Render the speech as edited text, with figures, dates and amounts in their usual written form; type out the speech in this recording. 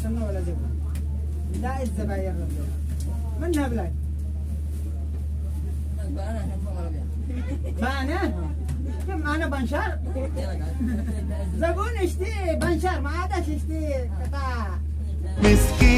سمنه ولا زبون لا الزباين منها بلاي معنا كم أنا بنشر زبون اشتي بنشر ما عادش اشتي قطع مسكين